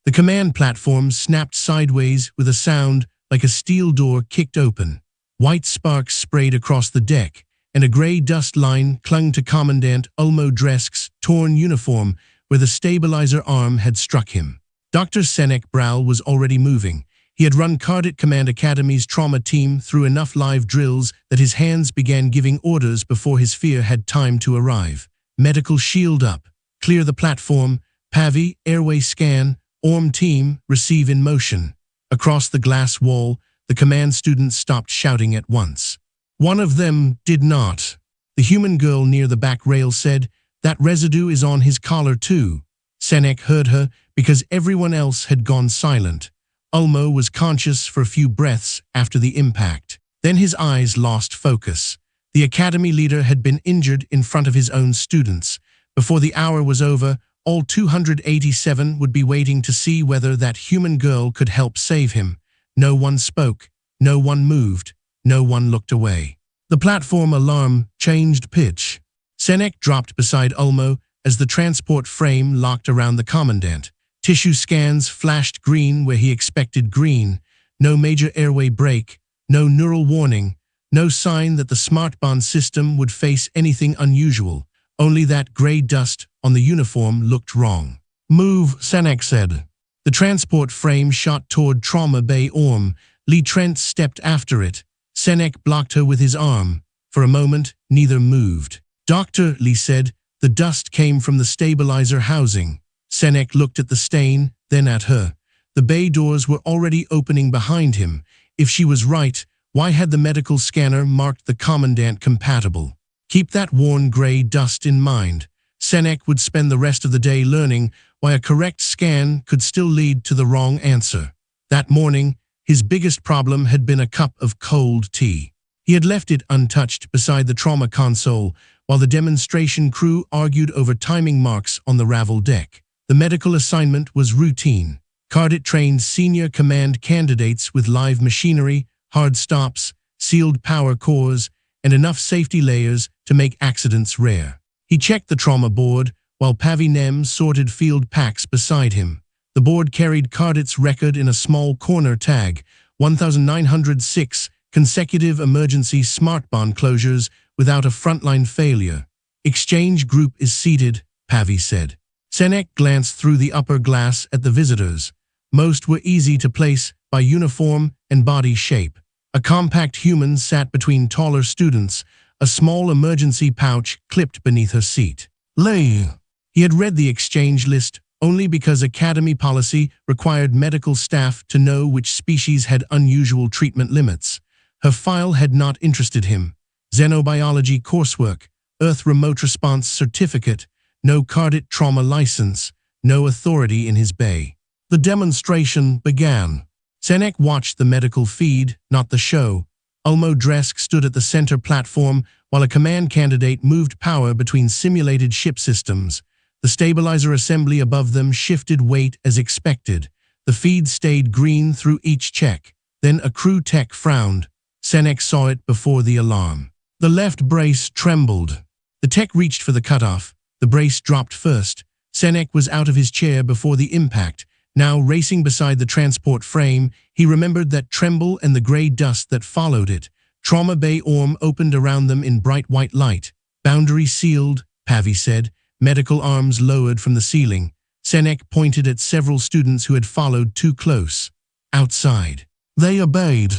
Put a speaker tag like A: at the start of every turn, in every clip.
A: The command platform snapped sideways with a sound like a steel door kicked open. White sparks sprayed across the deck, and a gray dust line clung to Commandant Ulmo Dresk's torn uniform where the stabilizer arm had struck him. Dr. Senek Browl was already moving. He had run Cardit Command Academy's trauma team through enough live drills that his hands began giving orders before his fear had time to arrive. Medical shield up. Clear the platform. Pavi, airway scan. ORM team, receive in motion. Across the glass wall, the command students stopped shouting at once. One of them did not. The human girl near the back rail said, "That residue is on his collar too." Senek heard her because everyone else had gone silent. Ulmo was conscious for a few breaths after the impact. Then his eyes lost focus. The academy leader had been injured in front of his own students. Before the hour was over, all 287 would be waiting to see whether that human girl could help save him. No one spoke. No one moved. No one looked away. The platform alarm changed pitch. Senek dropped beside Ulmo as the transport frame locked around the commandant. Tissue scans flashed green where he expected green. No major airway break. No neural warning. No sign that the SmartBond system would face anything unusual. Only that gray dust on the uniform looked wrong. "Move," Senek said. The transport frame shot toward Trauma Bay ORM. Lee Trent stepped after it. Senek blocked her with his arm. For a moment, neither moved. "Doctor," Lee said, "the dust came from the stabilizer housing." Senek looked at the stain, then at her. The bay doors were already opening behind him. If she was right, why had the medical scanner marked the commandant compatible? Keep that worn gray dust in mind. Senek would spend the rest of the day learning why a correct scan could still lead to the wrong answer. That morning, his biggest problem had been a cup of cold tea. He had left it untouched beside the trauma console while the demonstration crew argued over timing marks on the Ravel deck. The medical assignment was routine. Cardit trained senior command candidates with live machinery, hard stops, sealed power cores, and enough safety layers to make accidents rare. He checked the trauma board while Pavi Nem sorted field packs beside him. The board carried Cardit's record in a small corner tag, 1906 consecutive emergency SmartBond closures without a frontline failure. "Exchange group is seated," Pavi said. Senek glanced through the upper glass at the visitors. Most were easy to place by uniform and body shape. A compact human sat between taller students, a small emergency pouch clipped beneath her seat. Lee. He had read the exchange list only because Academy policy required medical staff to know which species had unusual treatment limits. Her file had not interested him. Xenobiology coursework, Earth Remote Response Certificate, no Cardit trauma license, no authority in his bay. The demonstration began. Senek watched the medical feed, not the show. Ulmo Dresk stood at the center platform while a command candidate moved power between simulated ship systems. The stabilizer assembly above them shifted weight as expected. The feed stayed green through each check. Then a crew tech frowned. Senek saw it before the alarm. The left brace trembled. The tech reached for the cutoff. The brace dropped first. Senek was out of his chair before the impact. Now racing beside the transport frame, he remembered that tremble and the gray dust that followed it. Trauma Bay ORM opened around them in bright white light. "Boundary sealed," Pavi said. Medical arms lowered from the ceiling. Senek pointed at several students who had followed too close. "Outside." They obeyed.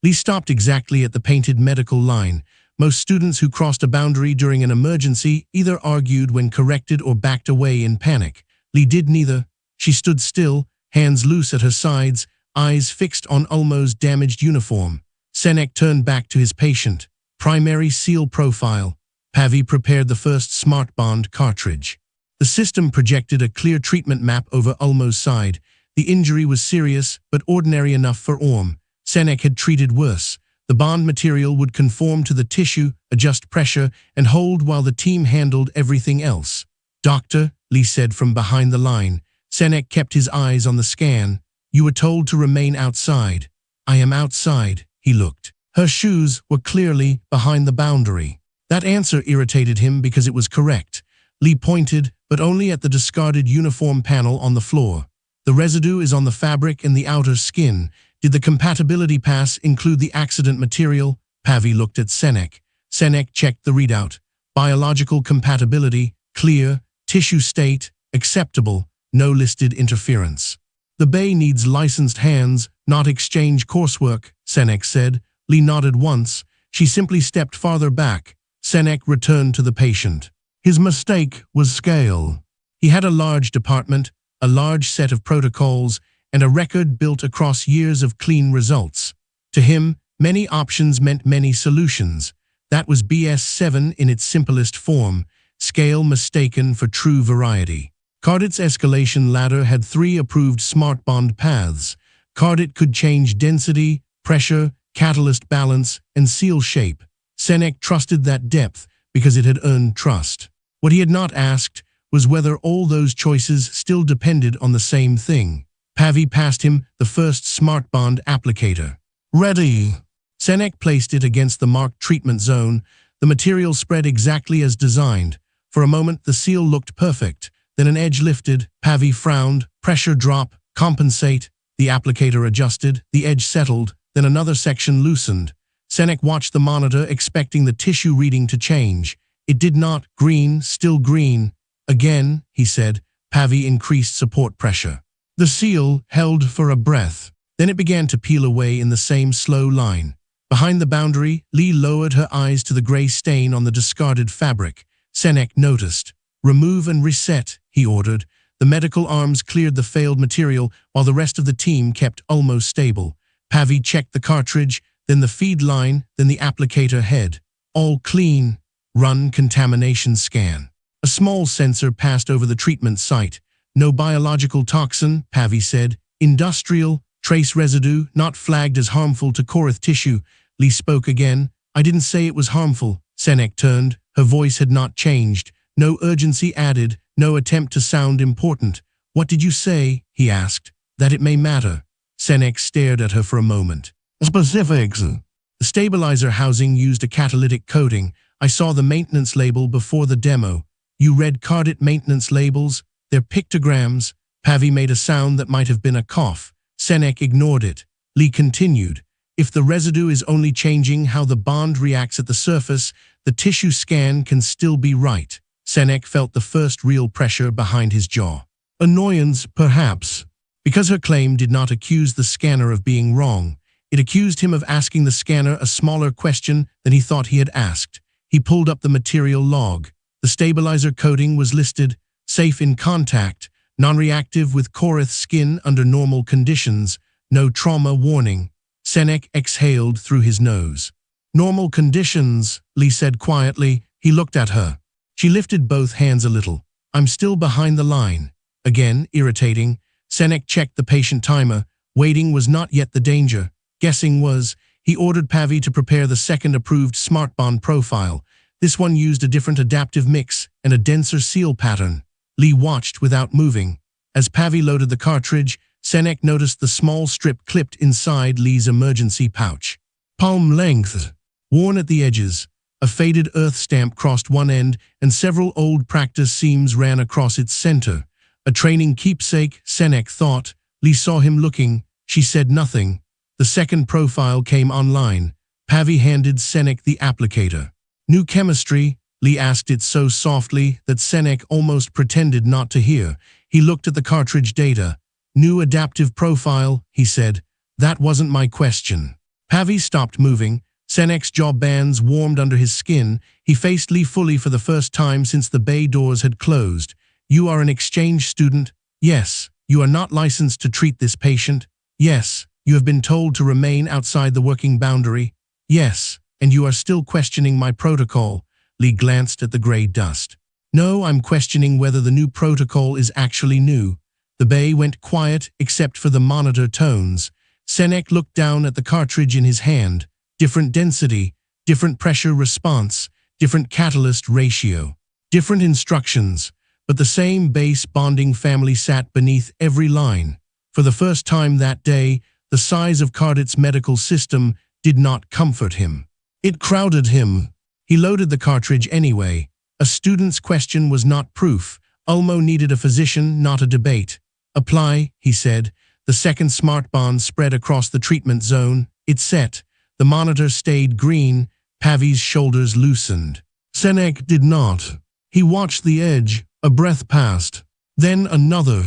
A: Lee stopped exactly at the painted medical line. Most students who crossed a boundary during an emergency either argued when corrected or backed away in panic. Lee did neither. She stood still, hands loose at her sides, eyes fixed on Ulmo's damaged uniform. Senek turned back to his patient. Primary seal profile. Pavi prepared the first SmartBond cartridge. The system projected a clear treatment map over Ulmo's side. The injury was serious, but ordinary enough for ORM. Senek had treated worse. The bond material would conform to the tissue, adjust pressure, and hold while the team handled everything else. "Doctor," Lee said from behind the line. Senek kept his eyes on the scan. "You were told to remain outside." "I am outside," he looked. Her shoes were clearly behind the boundary. That answer irritated him because it was correct. Lee pointed, but only at the discarded uniform panel on the floor. The residue is on the fabric and the outer skin. Did the compatibility pass include the accident material? Pavi looked at Senek. Senek checked the readout. Biological compatibility, clear. Tissue state, acceptable. No listed interference. The bay needs licensed hands, not exchange coursework, Senek said. Lee nodded once. She simply stepped farther back. Senek returned to the patient. His mistake was scale. He had a large department, a large set of protocols, and a record built across years of clean results. To him, many options meant many solutions. That was BS7 in its simplest form, scale mistaken for true variety. Cardit's escalation ladder had 3 approved smart bond paths. Cardit could change density, pressure, catalyst balance, and seal shape. Senek trusted that depth because it had earned trust. What he had not asked was whether all those choices still depended on the same thing. Pavi passed him the first smart bond applicator. Ready. Senek placed it against the marked treatment zone. The material spread exactly as designed. For a moment, the seal looked perfect. Then an edge lifted. Pavi frowned. Pressure drop. Compensate. The applicator adjusted. The edge settled. Then another section loosened. Senek watched the monitor, expecting the tissue reading to change. It did not. Green, still green. Again, he said. Pavi increased support pressure. The seal held for a breath. Then it began to peel away in the same slow line. Behind the boundary, Lee lowered her eyes to the gray stain on the discarded fabric. Senek noticed. Remove and reset, he ordered. The medical arms cleared the failed material while the rest of the team kept almost stable. Pavi checked the cartridge, then the feed line, then the applicator head. All clean. Run contamination scan. A small sensor passed over the treatment site. No biological toxin, Pavi said. Industrial, trace residue, not flagged as harmful to Korith tissue. Lee spoke again. I didn't say it was harmful. Senek turned. Her voice had not changed. No urgency added, no attempt to sound important. What did you say? He asked. That it may matter. Senek stared at her for a moment. Specifics. The stabilizer housing used a catalytic coating. I saw the maintenance label before the demo. You read Cardit maintenance labels? They're pictograms. Pavi made a sound that might have been a cough. Senek ignored it. Lee continued. If the residue is only changing how the bond reacts at the surface, the tissue scan can still be right. Senek felt the first real pressure behind his jaw. Annoyance, perhaps. Because her claim did not accuse the scanner of being wrong, it accused him of asking the scanner a smaller question than he thought he had asked. He pulled up the material log. The stabilizer coating was listed, safe in contact, non-reactive with Korith skin under normal conditions, no trauma warning. Senek exhaled through his nose. Normal conditions, Lee said quietly. He looked at her. She lifted both hands a little. I'm still behind the line. Again, irritating. Senek checked the patient timer. Waiting was not yet the danger. Guessing was. He ordered Pavi to prepare the second approved smart bond profile. This one used a different adaptive mix and a denser seal pattern. Lee watched without moving. As Pavi loaded the cartridge, Senek noticed the small strip clipped inside Lee's emergency pouch. Palm length. Worn at the edges. A faded earth stamp crossed one end and several old practice seams ran across its center. A training keepsake, Senek thought. Lee saw him looking. She said nothing. The second profile came online. Pavi handed Senek the applicator. New chemistry? Lee asked it so softly that Senek almost pretended not to hear. He looked at the cartridge data. New adaptive profile, he said. That wasn't my question. Pavi stopped moving. Senek's jaw bands warmed under his skin. He faced Lee fully for the first time since the bay doors had closed. You are an exchange student? Yes. You are not licensed to treat this patient? Yes. You have been told to remain outside the working boundary? Yes. And you are still questioning my protocol? Lee glanced at the gray dust. No, I'm questioning whether the new protocol is actually new. The bay went quiet except for the monitor tones. Senek looked down at the cartridge in his hand. Different density, different pressure response, different catalyst ratio, different instructions, but the same base bonding family sat beneath every line. For the first time that day, the size of Cardit's medical system did not comfort him. It crowded him. He loaded the cartridge anyway. A student's question was not proof. Ulmo needed a physician, not a debate. Apply, he said. The second smart bond spread across the treatment zone. It set. The monitor stayed green. Pavi's shoulders loosened. Senek did not. He watched the edge. A breath passed. Then another.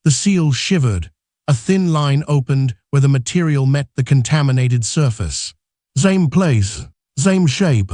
A: The seal shivered. A thin line opened where the material met the contaminated surface. Same place. Same shape.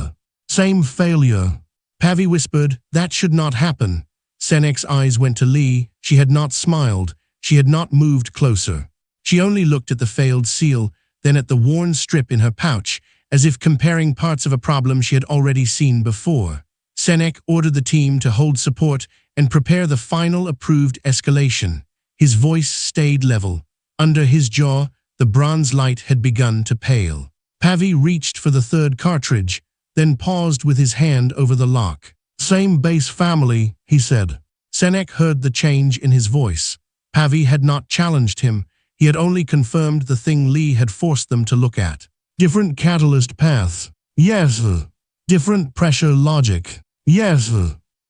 A: Same failure. Pavi whispered, that should not happen. Senek's eyes went to Lee. She had not smiled. She had not moved closer. She only looked at the failed seal, then at the worn strip in her pouch, as if comparing parts of a problem she had already seen before. Senek ordered the team to hold support and prepare the final approved escalation. His voice stayed level. Under his jaw, the bronze light had begun to pale. Pavi reached for the third cartridge, then paused with his hand over the lock. Same base family, he said. Senek heard the change in his voice. Pavi had not challenged him. He had only confirmed the thing Lee had forced them to look at. Different catalyst paths. Yes. Different pressure logic. Yes.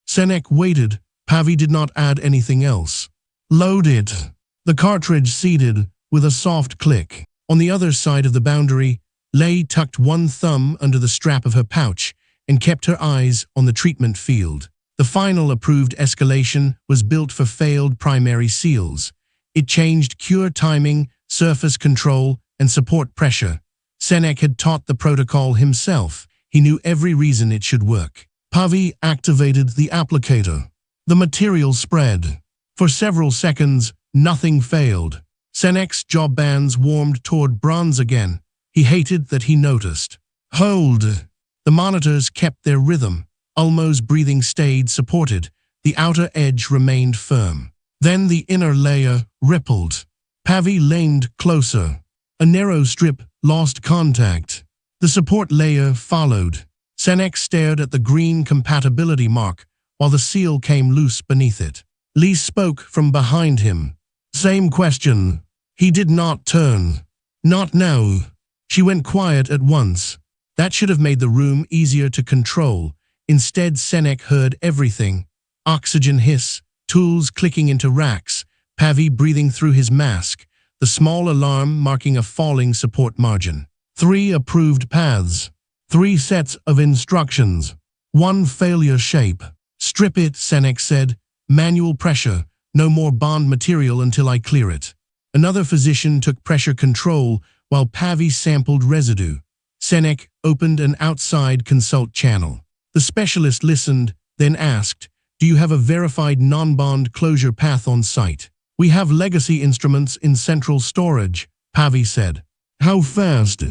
A: Senek waited. Pavi did not add anything else. Load it. The cartridge seeded with a soft click. On the other side of the boundary, Lei tucked one thumb under the strap of her pouch and kept her eyes on the treatment field. The final approved escalation was built for failed primary seals. It changed cure timing, surface control, and support pressure. Senek had taught the protocol himself. He knew every reason it should work. Pavi activated the applicator. The material spread. For several seconds, nothing failed. Senek's jaw bands warmed toward bronze again. He hated that he noticed. Hold. The monitors kept their rhythm. Ulmo's breathing stayed supported. The outer edge remained firm. Then the inner layer rippled. Pavi leaned closer. A narrow strip lost contact. The support layer followed. Senek stared at the green compatibility mark while the seal came loose beneath it. Lee spoke from behind him. Same question. He did not turn. Not now. She went quiet at once. That should have made the room easier to control. Instead, Senek heard everything. Oxygen hiss, tools clicking into racks, Pavi breathing through his mask, the small alarm marking a falling support margin. 3 approved paths. 3 sets of instructions. 1 failure shape. Strip it, Senek said. Manual pressure. No more bond material until I clear it. Another physician took pressure control while Pavi sampled residue. Senek opened an outside consult channel. The specialist listened, then asked, do you have a verified non-bond closure path on site? We have legacy instruments in central storage, Pavi said. How fast?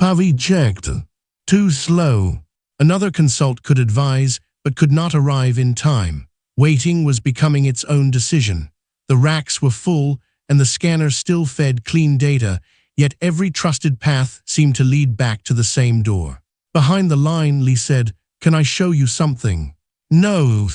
A: Pavi checked. Too slow. Another consult could advise, but could not arrive in time. Waiting was becoming its own decision. The racks were full, and the scanner still fed clean data, yet every trusted path seemed to lead back to the same door. Behind the line, Lee said, can I show you something? No,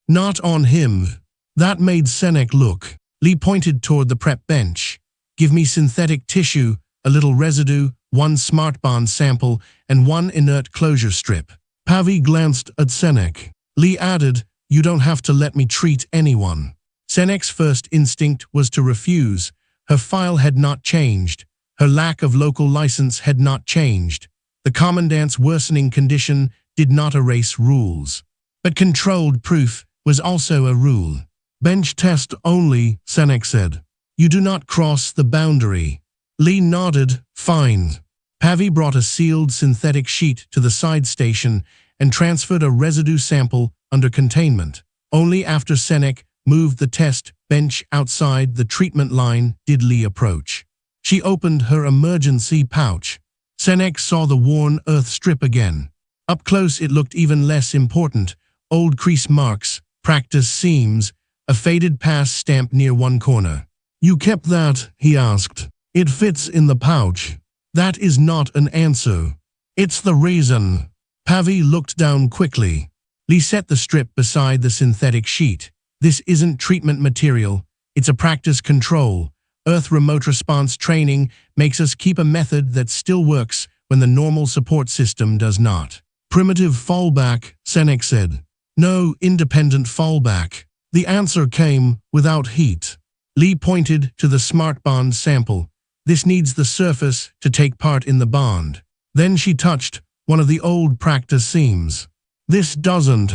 A: not on him. That made Senek look. Lee pointed toward the prep bench. Give me synthetic tissue, a little residue, 1 smart bond sample, and 1 inert closure strip. Pavi glanced at Senek. Lee added, you don't have to let me treat anyone. Senek's first instinct was to refuse. Her file had not changed. Her lack of local license had not changed. The commandant's worsening condition did not erase rules. But controlled proof was also a rule. Bench test only, Senek said. You do not cross the boundary. Lee nodded, fine. Pavi brought a sealed synthetic sheet to the side station and transferred a residue sample under containment. Only after Senek moved the test bench outside the treatment line did Lee approach. She opened her emergency pouch. Senek saw the worn earth strip again. Up close it looked even less important. Old crease marks, practice seams, a faded pass stamp near one corner. You kept that, he asked. It fits in the pouch. That is not an answer. It's the reason. Pavi looked down quickly. Lee set the strip beside the synthetic sheet. This isn't treatment material. It's a practice control. Earth remote response training makes us keep a method that still works when the normal support system does not. Primitive fallback, Senek said. No independent fallback. The answer came without heat. Lee pointed to the smart bond sample. This needs the surface to take part in the bond. Then she touched one of the old practice seams. This doesn't.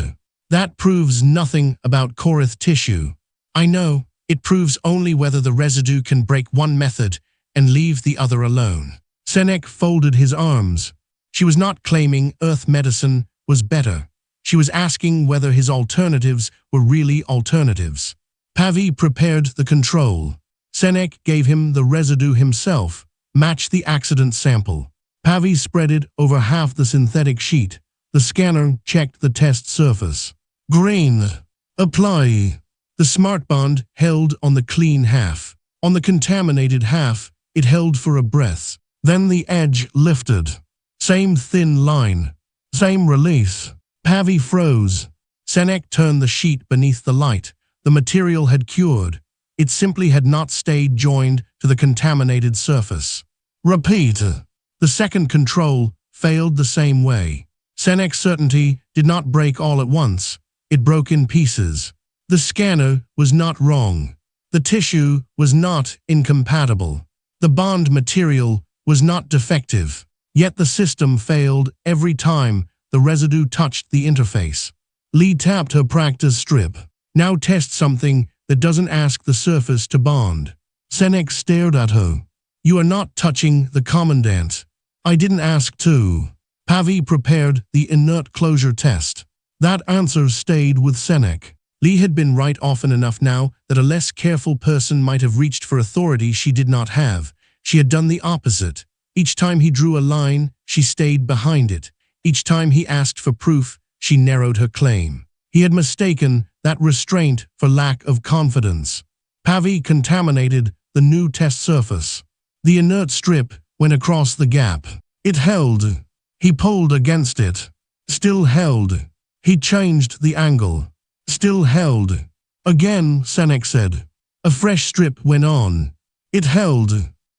A: That proves nothing about Korith tissue. I know, it proves only whether the residue can break one method and leave the other alone. Senek folded his arms. She was not claiming Earth medicine was better. She was asking whether his alternatives were really alternatives. Pavi prepared the control. Senek gave him the residue himself, matched the accident sample. Pavi spread it over half the synthetic sheet. The scanner checked the test surface. Green. Apply. The smart bond held on the clean half. On the contaminated half, it held for a breath. Then the edge lifted. Same thin line. Same release. Pavi froze. Senek turned the sheet beneath the light. The material had cured. It simply had not stayed joined to the contaminated surface. Repeat. The second control failed the same way. Senek's certainty did not break all at once. It broke in pieces. The scanner was not wrong. The tissue was not incompatible. The bond material was not defective. Yet the system failed every time the residue touched the interface. Lee tapped her practice strip. Now test something that doesn't ask the surface to bond. Senek stared at her. You are not touching the commandant. I didn't ask to. Pavi prepared the inert closure test. That answer stayed with Senek. Lee had been right often enough now that a less careful person might have reached for authority she did not have. She had done the opposite. Each time he drew a line, she stayed behind it. Each time he asked for proof, she narrowed her claim. He had mistaken that restraint for lack of confidence. Pavi contaminated the new test surface. The inert strip went across the gap. It held. He pulled against it. Still held. He changed the angle. Still held. Again, Senek said. A fresh strip went on. It held.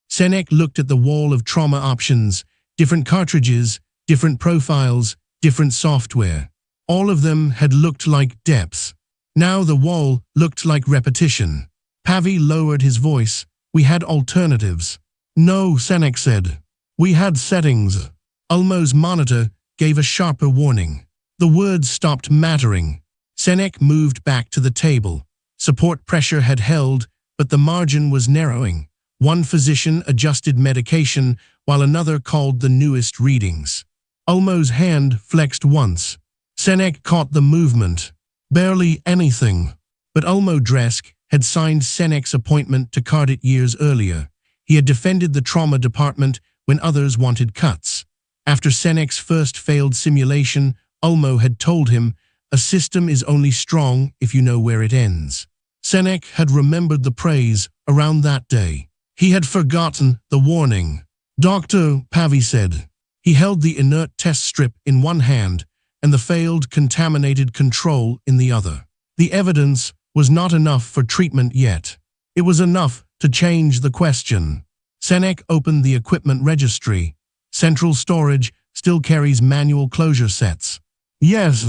A: Senek looked at the wall of trauma options, different cartridges, different profiles, different software. All of them had looked like depth. Now the wall looked like repetition. Pavi lowered his voice. We had alternatives. No, Senek said. We had settings. Ulmo's monitor gave a sharper warning. The words stopped mattering. Senek moved back to the table. Support pressure had held, but the margin was narrowing. One physician adjusted medication, while another called the newest readings. Ulmo's hand flexed once. Senek caught the movement. Barely anything. But Ulmo Dresk had signed Senek's appointment to card it years earlier. He had defended the trauma department when others wanted cuts. After Senek's first failed simulation, Ulmo had told him, a system is only strong if you know where it ends. Senek had remembered the praise around that day. He had forgotten the warning. Dr. Pavi said. He held the inert test strip in one hand and the failed contaminated control in the other. The evidence was not enough for treatment yet. It was enough to change the question. Senek opened the equipment registry. Central storage still carries manual closure sets. Yes,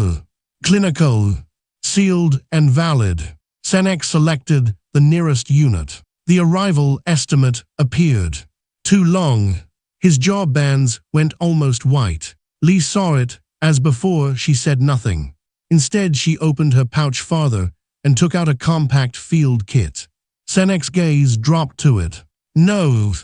A: clinical, sealed and valid. Senek selected the nearest unit. The arrival estimate appeared. Too long. His jaw bands went almost white. Lee saw it. As before, she said nothing. Instead, she opened her pouch farther and took out a compact field kit. Senek's gaze dropped to it. No.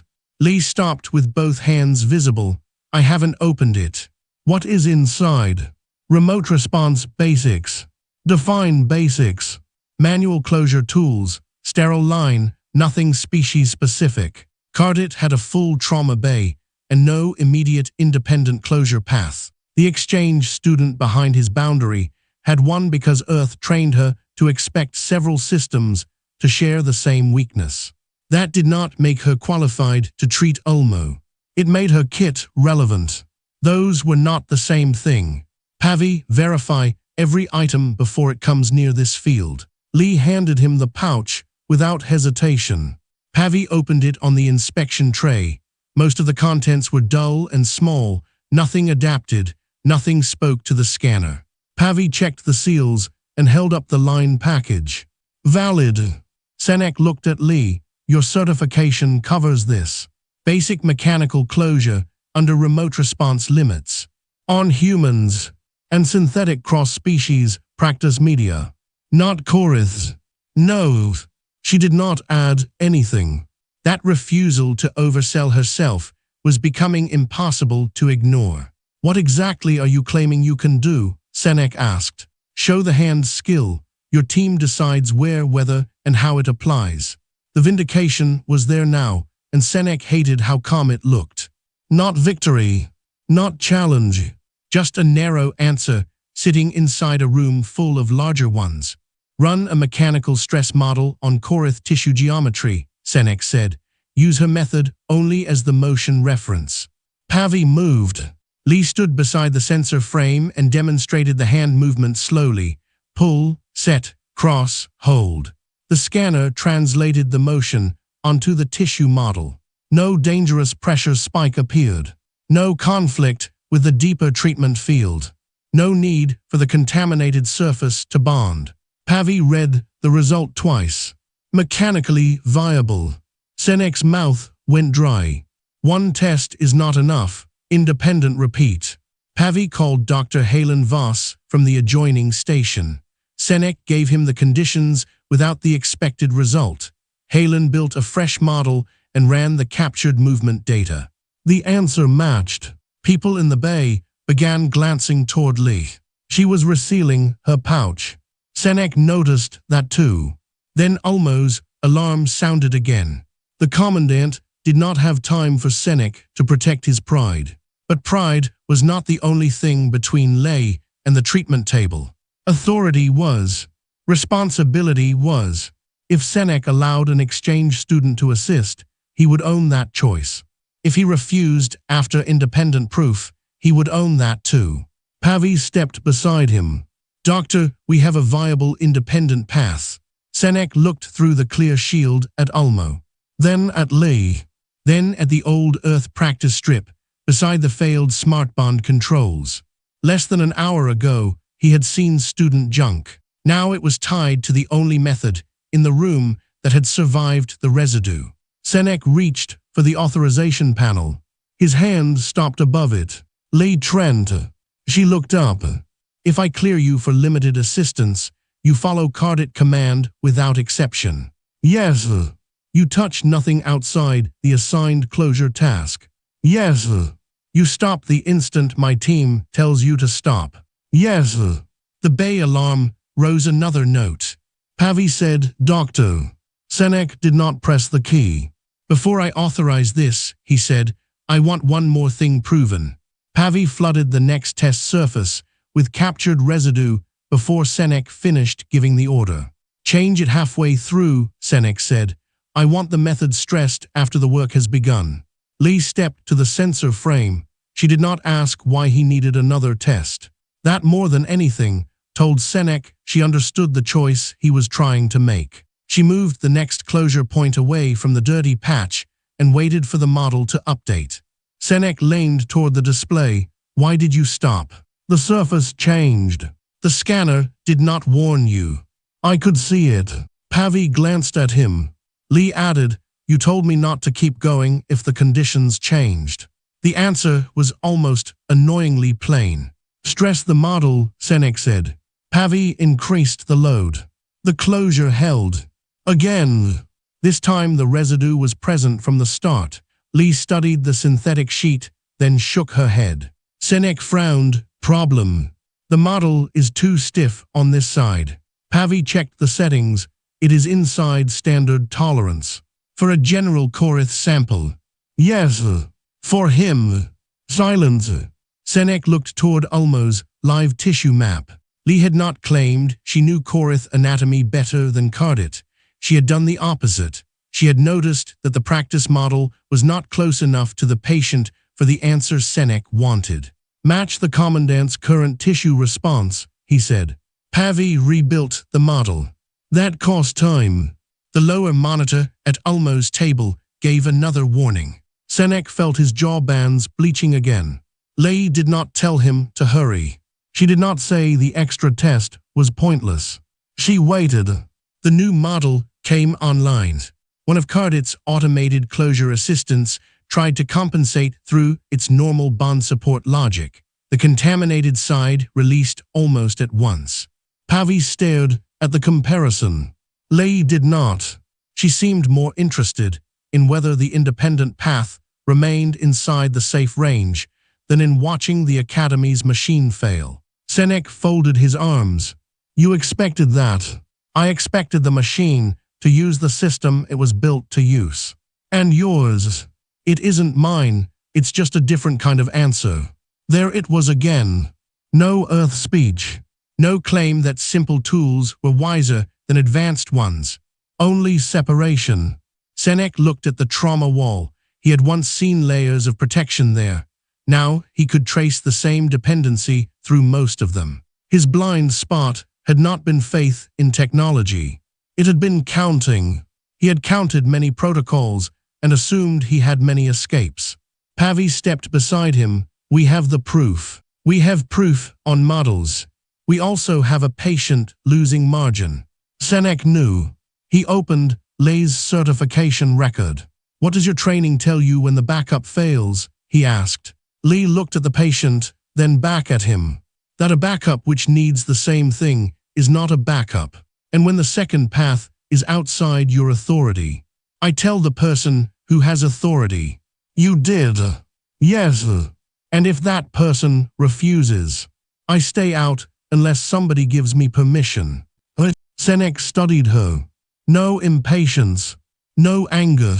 A: Lee stopped with both hands visible. I haven't opened it. What is inside? Remote response basics. Define basics. Manual closure tools. Sterile line. Nothing species specific. Cardit had a full trauma bay and no immediate independent closure path. The exchange student behind his boundary had one because Earth trained her to expect several systems to share the same weakness. That did not make her qualified to treat Ulmo. It made her kit relevant. Those were not the same thing. Pavi, verify every item before it comes near this field. Lee handed him the pouch without hesitation. Pavi opened it on the inspection tray. Most of the contents were dull and small, nothing adapted, nothing spoke to the scanner. Pavi checked the seals and held up the line package. Valid. Senek looked at Lee. Your certification covers this. Basic mechanical closure under remote response limits. On humans and synthetic cross-species practice media. Not Korith's. No. She did not add anything. That refusal to oversell herself was becoming impossible to ignore. What exactly are you claiming you can do? Senek asked. Show the hand skill. Your team decides where, whether, and how it applies. The vindication was there now, and Senek hated how calm it looked. Not victory. Not challenge. Just a narrow answer, sitting inside a room full of larger ones. Run a mechanical stress model on Korith tissue geometry, Senek said. Use her method only as the motion reference. Pavi moved. Lee stood beside the sensor frame and demonstrated the hand movement slowly. Pull, set, cross, hold. The scanner translated the motion onto the tissue model. No dangerous pressure spike appeared. No conflict with the deeper treatment field. No need for the contaminated surface to bond. Pavi read the result twice. Mechanically viable. Senek's mouth went dry. One test is not enough. Independent repeat. Pavi called Dr. Halen Voss from the adjoining station. Senek gave him the conditions without the expected result. Halen built a fresh model and ran the captured movement data. The answer matched. People in the bay began glancing toward Lee. She was resealing her pouch. Senek noticed that too. Then Ulmo's alarm sounded again. The commandant did not have time for Senek to protect his pride. But pride was not the only thing between Lei and the treatment table. Authority was. Responsibility was. If Senek allowed an exchange student to assist, he would own that choice. If he refused after independent proof, he would own that too. Pavi stepped beside him. Doctor, we have a viable independent path. Senek looked through the clear shield at Ulmo. Then at Lee. Then at the old Earth practice strip, beside the failed smart bond controls. Less than an hour ago, he had seen student junk. Now it was tied to the only method in the room that had survived the residue. Senek reached for the authorization panel. His hand stopped above it. Lee Trent. She looked up. If I clear you for limited assistance, you follow Cardit command without exception. Yes. You touch nothing outside the assigned closure task. Yes. You stop the instant my team tells you to stop. Yes. The bay alarm rose another note. Pavi said, Doctor. Senek did not press the key. Before I authorize this, he said, I want one more thing proven. Pavi flooded the next test surface with captured residue before Senek finished giving the order. Change it halfway through, Senek said. I want the method stressed after the work has begun. Lee stepped to the sensor frame. She did not ask why he needed another test. That more than anything told Senek she understood the choice he was trying to make. She moved the next closure point away from the dirty patch and waited for the model to update. Senek leaned toward the display. Why did you stop? The surface changed. The scanner did not warn you. I could see it. Pavi glanced at him. Lee added, you told me not to keep going if the conditions changed. The answer was almost annoyingly plain. Stress the model, Senek said. Pavi increased the load. The closure held. Again. This time the residue was present from the start. Lee studied the synthetic sheet, then shook her head. Senek frowned. Problem. The model is too stiff on this side. Pavi checked the settings. It is inside standard tolerance. For a general Korith sample. Yes. For him. Silence. Senek looked toward Ulmo's live tissue map. Lee had not claimed she knew Korith anatomy better than Cardit. She had done the opposite. She had noticed that the practice model was not close enough to the patient for the answer Senek wanted. Match the commandant's current tissue response, he said. Pavi rebuilt the model. That cost time. The lower monitor at Ulmo's table gave another warning. Senek felt his jaw bands bleaching again. Lei did not tell him to hurry. She did not say the extra test was pointless. She waited. The new model came online. One of Cardit's automated closure assistants tried to compensate through its normal bond support logic. The contaminated side released almost at once. Pavi stared at the comparison. Lei did not. She seemed more interested in whether the independent path remained inside the safe range than in watching the Academy's machine fail. Senek folded his arms. You expected that. I expected the machine to use the system it was built to use. And yours. It isn't mine, it's just a different kind of answer. There it was again. No Earth speech. No claim that simple tools were wiser than advanced ones. Only separation. Senek looked at the trauma wall. He had once seen layers of protection there. Now he could trace the same dependency through most of them. His blind spot had not been faith in technology. It had been counting. He had counted many protocols and assumed he had many escapes. Pavi stepped beside him. We have the proof. We have proof on models. We also have a patient losing margin. Senek knew. He opened Lei's certification record. What does your training tell you when the backup fails? He asked. Lei looked at the patient, then back at him. That a backup which needs the same thing is not a backup. And when the second path is outside your authority. I tell the person who has authority. You did. Yes. And if that person refuses, I stay out unless somebody gives me permission. Senek studied her. No impatience. No anger.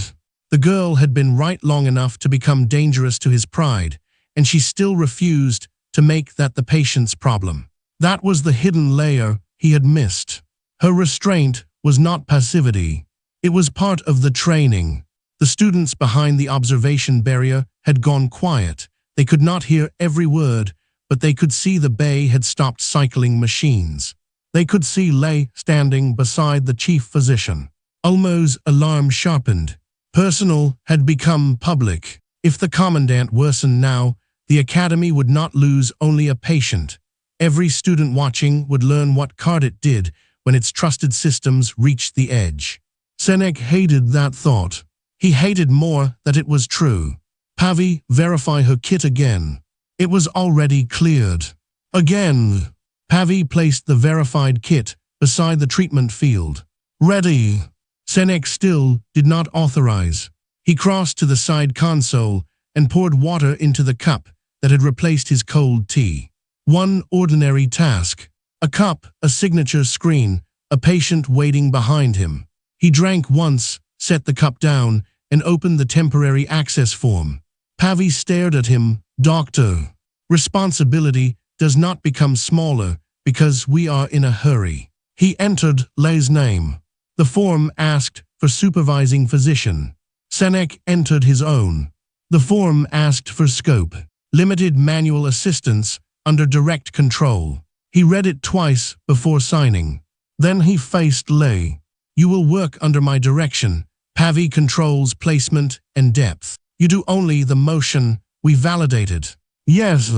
A: The girl had been right long enough to become dangerous to his pride, and she still refused to make that the patient's problem. That was the hidden layer he had missed. Her restraint was not passivity. It was part of the training. The students behind the observation barrier had gone quiet. They could not hear every word, but they could see the bay had stopped cycling machines. They could see Lei standing beside the chief physician. Ulmo's alarm sharpened. Personal had become public. If the commandant worsened now, the Academy would not lose only a patient. Every student watching would learn what Cardit did when its trusted systems reached the edge. Senek hated that thought. He hated more that it was true. Pavi, verify her kit again. It was already cleared. Again. Pavi placed the verified kit beside the treatment field. Ready. Senek still did not authorize. He crossed to the side console and poured water into the cup that had replaced his cold tea. One ordinary task. A cup, a signature screen, a patient waiting behind him. He drank once, set the cup down, and opened the temporary access form. Pavi stared at him. Doctor. Responsibility does not become smaller because we are in a hurry. He entered Lei's name. The form asked for supervising physician. Senek entered his own. The form asked for scope. Limited manual assistance under direct control. He read it twice before signing. Then he faced Lei. You will work under my direction. Pavi controls placement and depth. You do only the motion we validated. Yes.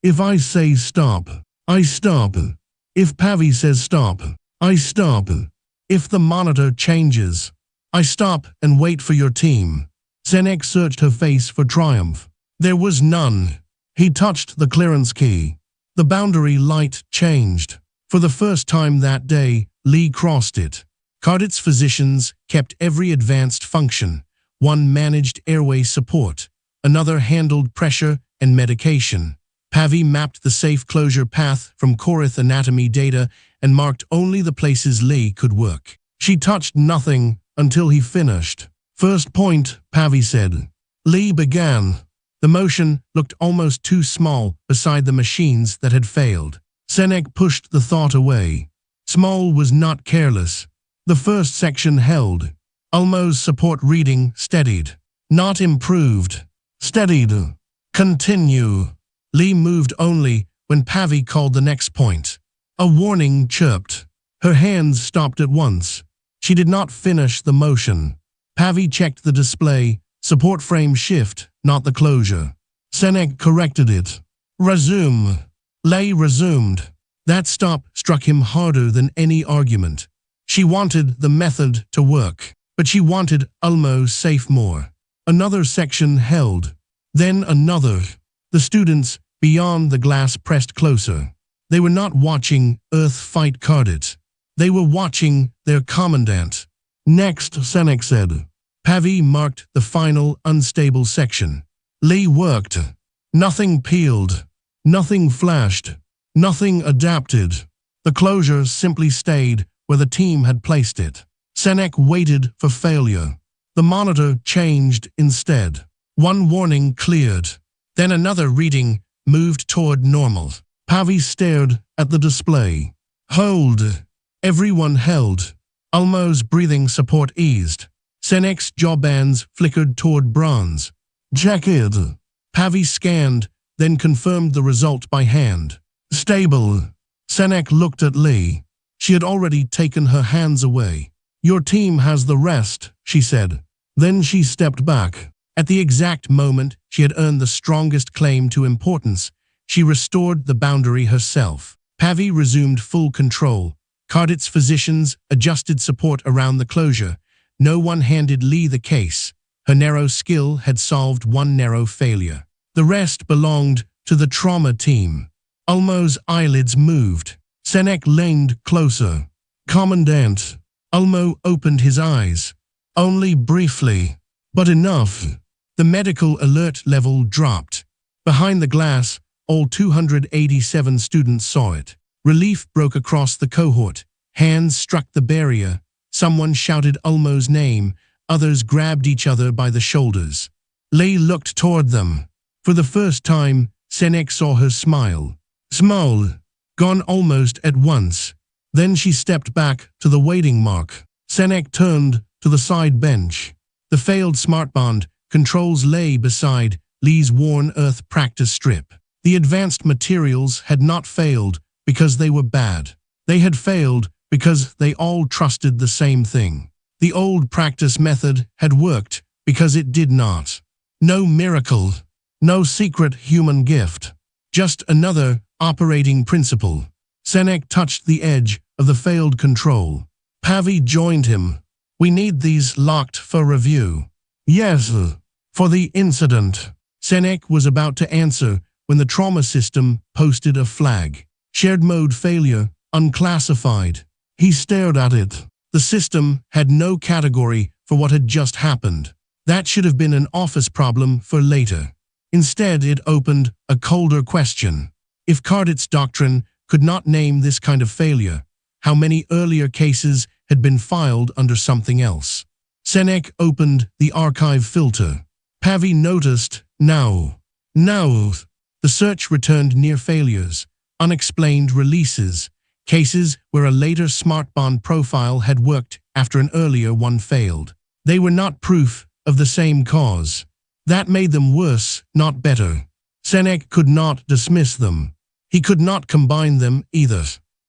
A: If I say stop, I stop. If Pavi says stop, I stop. If the monitor changes, I stop and wait for your team. Senek searched her face for triumph. There was none. He touched the clearance key. The boundary light changed. For the first time that day, Lei crossed it. Cardit's physicians kept every advanced function. One managed airway support. Another handled pressure and medication. Pavi mapped the safe closure path from Korith anatomy data and marked only the places Lei could work. She touched nothing until he finished. First point, Pavi said. Lei began. The motion looked almost too small beside the machines that had failed. Senek pushed the thought away. Small was not careless. The first section held. Ulmo's support reading steadied. Not improved. Steadied. Continue. Lei moved only when Pavi called the next point. A warning chirped. Her hands stopped at once. She did not finish the motion. Pavi checked the display. Support frame shift, not the closure. Senek corrected it. Resume. Lei resumed. That stop struck him harder than any argument. She wanted the method to work, but she wanted Ulmo safe more. Another section held. Then another. The students beyond the glass pressed closer. They were not watching Earth fight Cardit. They were watching their commandant. Next, Senek said. Pavi marked the final unstable section. Lee worked. Nothing peeled. Nothing flashed. Nothing adapted. The closure simply stayed where the team had placed it. Senek waited for failure. The monitor changed instead. One warning cleared. Then another reading moved toward normal. Pavi stared at the display. Hold. Everyone held. Ulmo's breathing support eased. Senek's jawbands flickered toward bronze. Jacket. Pavi scanned, then confirmed the result by hand. Stable. Senek looked at Lee. She had already taken her hands away. Your team has the rest, she said. Then she stepped back. At the exact moment she had earned the strongest claim to importance, she restored the boundary herself. Pavi resumed full control. Cardit's physicians adjusted support around the closure. No one handed Lee the case. Her narrow skill had solved one narrow failure. The rest belonged to the trauma team. Ulmo's eyelids moved. Senek leaned closer. Commandant. Ulmo opened his eyes. Only briefly, but enough. The medical alert level dropped. Behind the glass, all 287 students saw it. Relief broke across the cohort. Hands struck the barrier. Someone shouted Ulmo's name. Others grabbed each other by the shoulders. Lee looked toward them. For the first time, Senek saw her smile. Small. Gone almost at once. Then she stepped back to the waiting mark. Senek turned to the side bench. The failed smartband controls lay beside Lee's worn Earth practice strip. The advanced materials had not failed because they were bad. They had failed because they all trusted the same thing. The old practice method had worked because it did not. No miracle. No secret human gift. Just another operating principle. Senek touched the edge of the failed control. Pavi joined him. We need these locked for review. Yes, for the incident. Senek was about to answer when the trauma system posted a flag. Shared mode failure, unclassified. He stared at it. The system had no category for what had just happened. That should have been an office problem for later. Instead, it opened a colder question. If Cardit's doctrine could not name this kind of failure, how many earlier cases had been filed under something else? Senek opened the archive filter. Pavi noticed, now. The search returned near failures, unexplained releases, cases where a later smartband profile had worked after an earlier one failed. They were not proof of the same cause. That made them worse, not better. Senek could not dismiss them. He could not combine them either.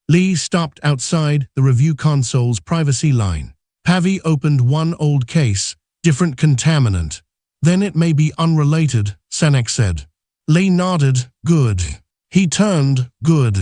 A: Lee stopped outside the review console's privacy line. Pavi opened one old case, different contaminant. Then it may be unrelated, Senek said. Lee nodded, good. He turned, good.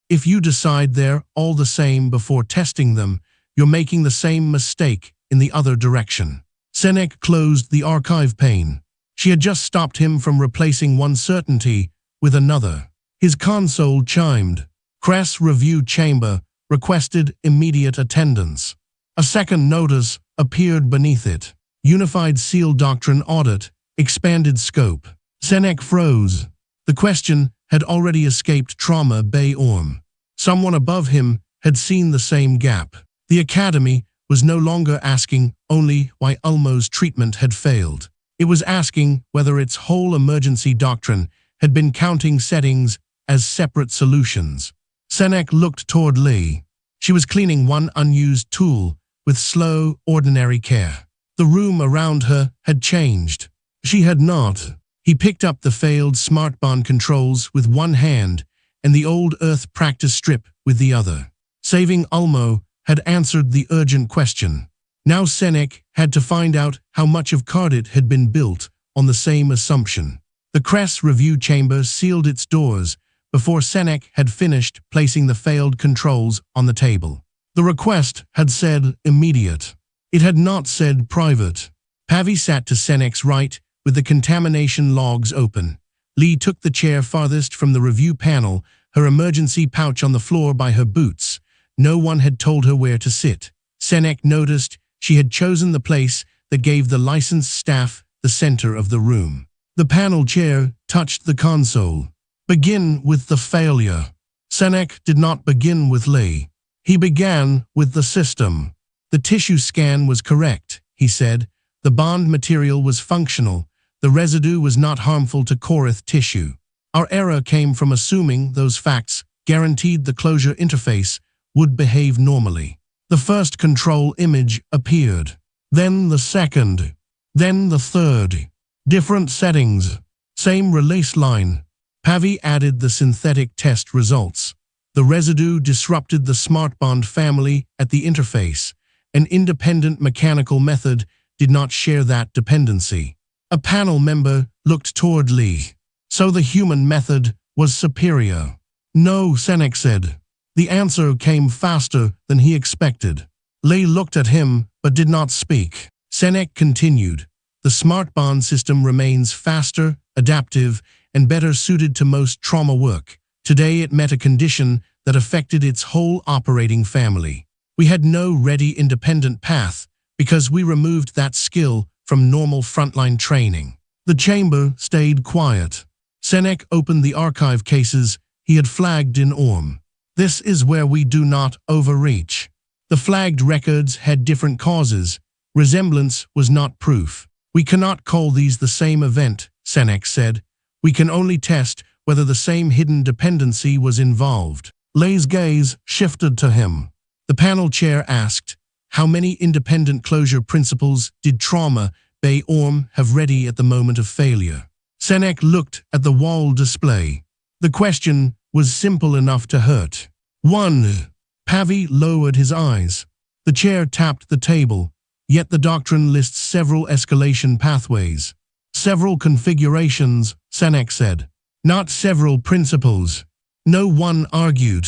A: If you decide they're all the same before testing them, you're making the same mistake in the other direction. Senek closed the archive pane. She had just stopped him from replacing one certainty with another. His console chimed. Cress Review Chamber requested immediate attendance. A second notice appeared beneath it. Unified Seal Doctrine Audit, expanded scope. Senek froze. The question had already escaped Trauma Bay Orm. Someone above him had seen the same gap. The Academy was no longer asking only why Ulmo's treatment had failed. It was asking whether its whole emergency doctrine had been counting settings as separate solutions. Senek looked toward Lee. She was cleaning one unused tool with slow, ordinary care. The room around her had changed. She had not. He picked up the failed smartband controls with one hand and the old Earth practice strip with the other. Saving Ulmo had answered the urgent question. Now Senek had to find out how much of Cardit had been built on the same assumption. The Cress Review Chamber sealed its doors before Senek had finished placing the failed controls on the table. The request had said immediate. It had not said private. Pavi sat to Senek's right, with the contamination logs open. Lee took the chair farthest from the review panel, her emergency pouch on the floor by her boots. No one had told her where to sit. Senek noticed she had chosen the place that gave the licensed staff the center of the room. The panel chair touched the console. Begin with the failure. Senek did not begin with Lee. He began with the system. The tissue scan was correct, he said. The bond material was functional. The residue was not harmful to Korith tissue. Our error came from assuming those facts guaranteed the closure interface would behave normally. The first control image appeared. Then the second. Then the third. Different settings. Same release line. Pavi added the synthetic test results. The residue disrupted the SmartBond family at the interface. An independent mechanical method did not share that dependency. A panel member looked toward Lee. So the human method was superior. No, Senek said. The answer came faster than he expected. Lee looked at him but did not speak. Senek continued. The SmartBond system remains faster, adaptive, and better suited to most trauma work. Today it met a condition that affected its whole operating family. We had no ready independent path because we removed that skill from normal frontline training. The chamber stayed quiet. Senek opened the archive cases he had flagged in Orm. This is where we do not overreach. The flagged records had different causes. Resemblance was not proof. We cannot call these the same event, Senek said. We can only test whether the same hidden dependency was involved. Lei's gaze shifted to him. The panel chair asked, how many independent closure principles did Trauma Bay Orm have ready at the moment of failure? Senek looked at the wall display. The question was simple enough to hurt. 1. Pavi lowered his eyes. The chair tapped the table, yet the doctrine lists several escalation pathways. Several configurations, Senek said. Not several principles. No one argued.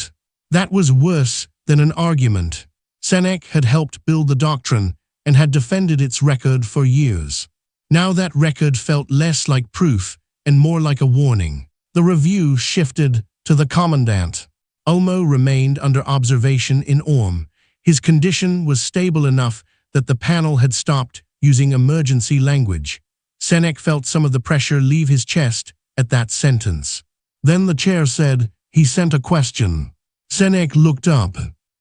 A: That was worse than an argument. Senek had helped build the doctrine and had defended its record for years. Now that record felt less like proof and more like a warning. The review shifted to the commandant. Ulmo remained under observation in Orm. His condition was stable enough that the panel had stopped using emergency language. Senek felt some of the pressure leave his chest at that sentence. Then the chair said, he sent a question. Senek looked up.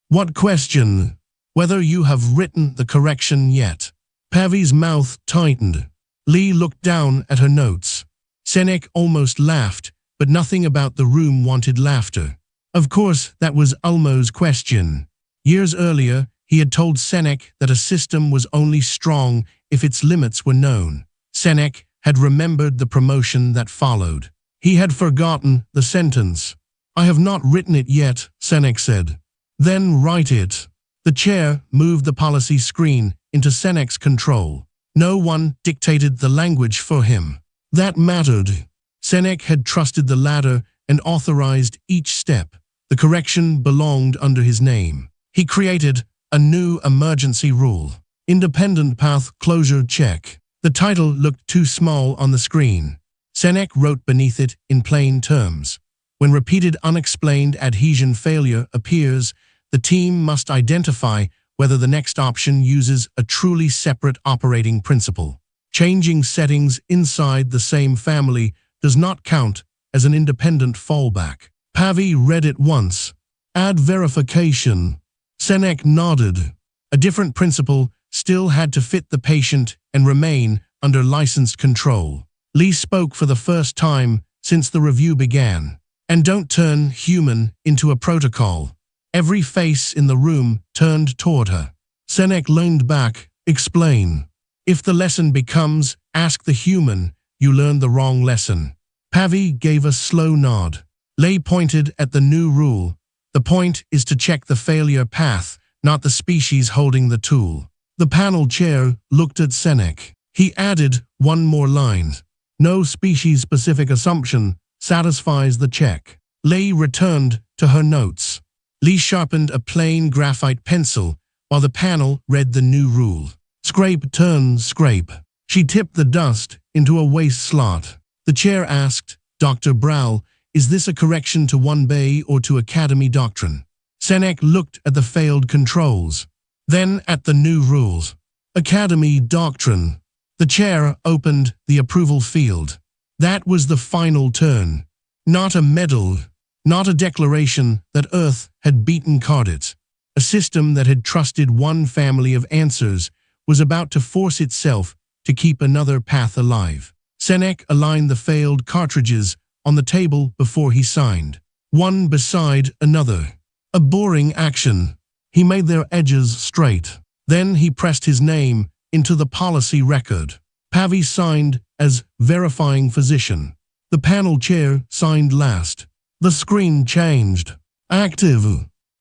A: What question? Whether you have written the correction yet. Pavi's mouth tightened. Lee looked down at her notes. Senek almost laughed, but nothing about the room wanted laughter. Of course, that was Ulmo's question. Years earlier, he had told Senek that a system was only strong if its limits were known. Senek had remembered the promotion that followed. He had forgotten the sentence. I have not written it yet, Senek said. Then write it. The chair moved the policy screen into Senek's control. No one dictated the language for him. That mattered. Senek had trusted the ladder and authorized each step. The correction belonged under his name. He created a new emergency rule. Independent path closure check. The title looked too small on the screen. Senek wrote beneath it in plain terms. When repeated unexplained adhesion failure appears, the team must identify whether the next option uses a truly separate operating principle. Changing settings inside the same family does not count as an independent fallback. Pavi read it once. Add verification. Senek nodded. A different principle still had to fit the patient and remain under licensed control. Lee spoke for the first time since the review began. And don't turn human into a protocol. Every face in the room turned toward her. Senek leaned back. Explain. If the lesson becomes, ask the human, you learned the wrong lesson. Pavi gave a slow nod. Lei pointed at the new rule. The point is to check the failure path, not the species holding the tool. The panel chair looked at Senek. He added one more line. No species-specific assumption satisfies the check. Lei returned to her notes. Lee sharpened a plain graphite pencil while the panel read the new rule. Scrape, turn, scrape. She tipped the dust into a waste slot. The chair asked, Dr. Browl, is this a correction to 1B or to Academy doctrine? Senek looked at the failed controls, then at the new rules. Academy doctrine. The chair opened the approval field. That was the final turn. Not a medal, not a declaration that Earth had beaten Cardet. A system that had trusted one family of answers was about to force itself to keep another path alive. Senek aligned the failed cartridges on the table before he signed, one beside another. A boring action. He made their edges straight. Then he pressed his name into the policy record. Pavi signed as verifying physician. The panel chair signed last. The screen changed. Active.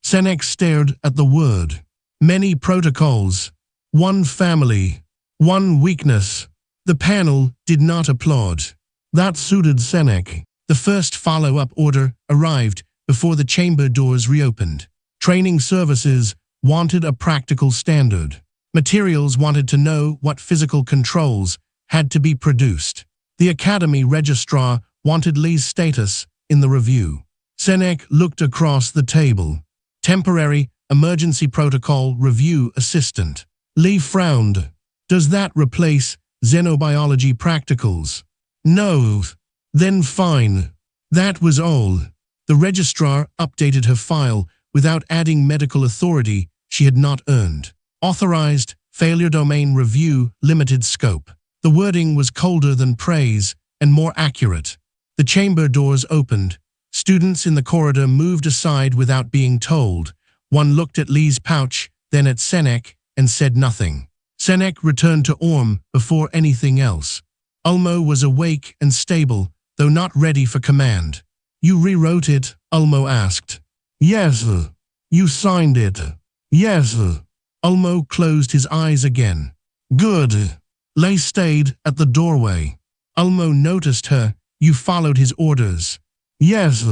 A: Senek stared at the word. Many protocols. One family. One weakness. The panel did not applaud. That suited Senek. The first follow-up order arrived before the chamber doors reopened. Training services wanted a practical standard. Materials wanted to know what physical controls had to be produced. The Academy registrar wanted Lee's status in the review. Senek looked across the table. Temporary emergency protocol review assistant. Lee frowned. Does that replace xenobiology practicals? No. Then fine. That was all. The registrar updated her file without adding medical authority she had not earned. Authorized, failure domain review, limited scope. The wording was colder than praise and more accurate. The chamber doors opened. Students in the corridor moved aside without being told. One looked at Lee's pouch, then at Senek, and said nothing. Senek returned to Orm before anything else. Ulmo was awake and stable, though not ready for command. You rewrote it? Ulmo asked. Yes. You signed it? Yes. Ulmo closed his eyes again. Good. Lee stayed at the doorway. Ulmo noticed her. You followed his orders? Yes.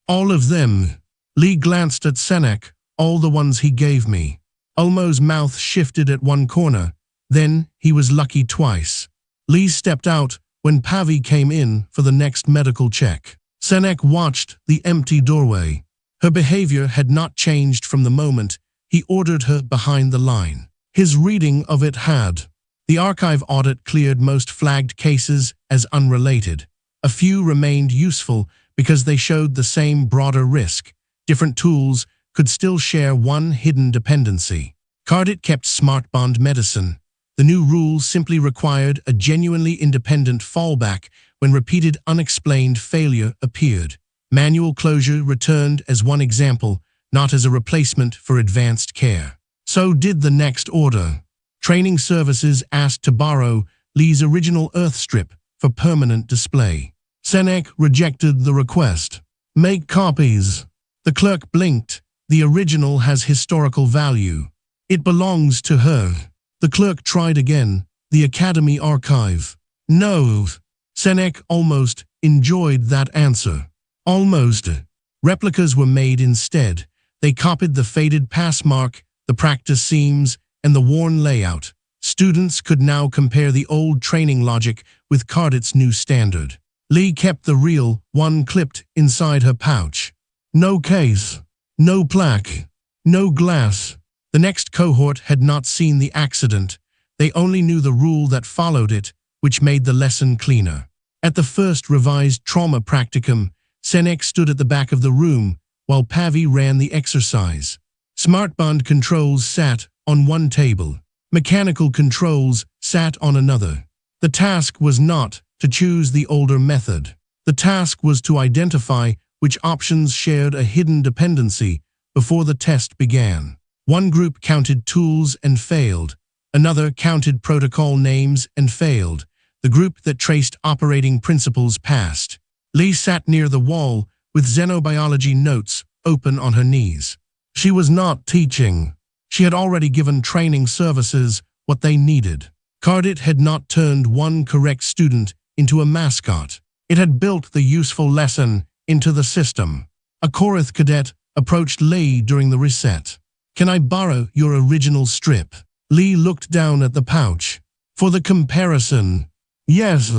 A: All of them. Lee glanced at Senek. All the ones he gave me. Ulmo's mouth shifted at one corner. Then he was lucky twice. Lee stepped out when Pavi came in for the next medical check. Senek watched the empty doorway. Her behavior had not changed from the moment he ordered her behind the line. His reading of it had. The archive audit cleared most flagged cases as unrelated. A few remained useful because they showed the same broader risk. Different tools could still share one hidden dependency. Cardet kept SmartBond medicine. The new rule simply required a genuinely independent fallback when repeated unexplained failure appeared. Manual closure returned as one example, not as a replacement for advanced care. So did the next order. Training services asked to borrow Lee's original Earth strip for permanent display. Senek rejected the request. Make copies. The clerk blinked. The original has historical value. It belongs to her. The clerk tried again. The Academy archive. No. Senek almost enjoyed that answer. Almost. Replicas were made instead. They copied the faded pass mark, the practice seams, and the worn layout. Students could now compare the old training logic with Cardet's new standard. Lee kept the real one clipped inside her pouch. No case. No plaque. No glass. The next cohort had not seen the accident. They only knew the rule that followed it, which made the lesson cleaner. At the first revised trauma practicum, Senek stood at the back of the room while Pavi ran the exercise. SmartBond controls sat on one table. Mechanical controls sat on another. The task was not to choose the older method. The task was to identify which options shared a hidden dependency before the test began. One group counted tools and failed. Another counted protocol names and failed. The group that traced operating principles passed. Lee sat near the wall with xenobiology notes open on her knees. She was not teaching. She had already given training services what they needed. Cardet had not turned one correct student into a mascot. It had built the useful lesson into the system. A Korath cadet approached Lei during the reset. "Can I borrow your original strip?" Lee looked down at the pouch. "For the comparison." "Yes."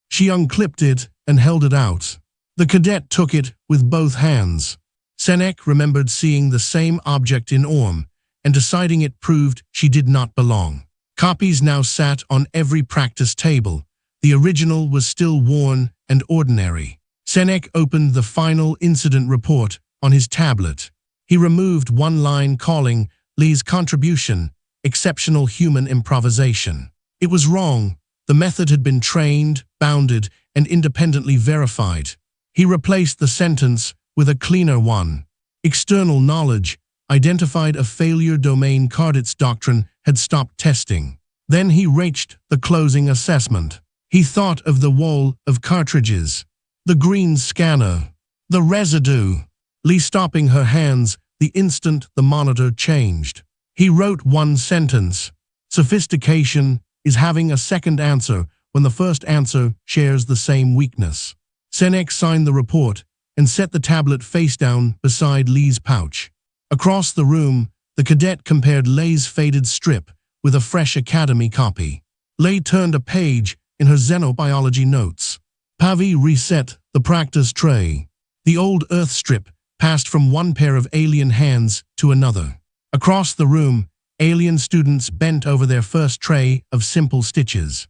A: She unclipped it and held it out. The cadet took it with both hands. Senek remembered seeing the same object in Orm, and deciding it proved she did not belong. Copies now sat on every practice table. The original was still worn and ordinary. Senek opened the final incident report on his tablet. He removed one line calling Lee's contribution exceptional human improvisation. It was wrong. The method had been trained, bounded, and independently verified. He replaced the sentence with a cleaner one. External knowledge identified a failure domain. Cardit's doctrine had stopped testing. Then he reached the closing assessment. He thought of the wall of cartridges, the green scanner, the residue. Lee stopping her hands the instant the monitor changed. He wrote one sentence. Sophistication is having a second answer when the first answer shares the same weakness. Senek signed the report and set the tablet face down beside Lee's pouch. Across the room, the cadet compared Lei's faded strip with a fresh Academy copy. Lei turned a page in her xenobiology notes. Pavi reset the practice tray. The old Earth strip passed from one pair of alien hands to another. Across the room, alien students bent over their first tray of simple stitches.